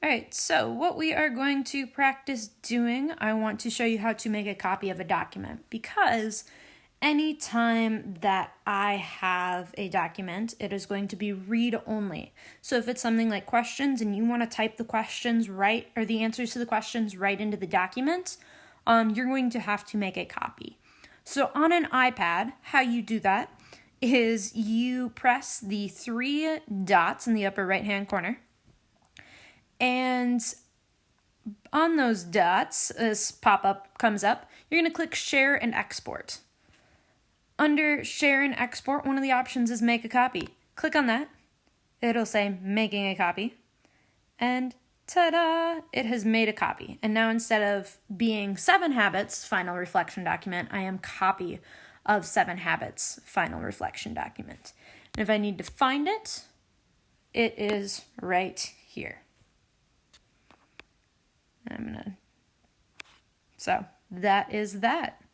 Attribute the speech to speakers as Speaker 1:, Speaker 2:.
Speaker 1: All right, so what we are going to practice doing, I want to show you how to make a copy of a document, because anytime that I have a document, it is going to be read only. So if it's something like questions and you want to type the questions right, or the answers to the questions right into the document, you're going to have to make a copy. So on an iPad, how you do that is you press the 3 dots in the upper right-hand corner, and on those dots, this pop-up comes up, you're going to click Share and Export. Under Share and Export, one of the options is Make a Copy. Click on that. It'll say Making a Copy. And ta-da! It has made a copy. And now instead of being 7 Habits Final Reflection Document, I am copy of 7 Habits Final Reflection Document. And if I need to find it, it is right here. So that is that.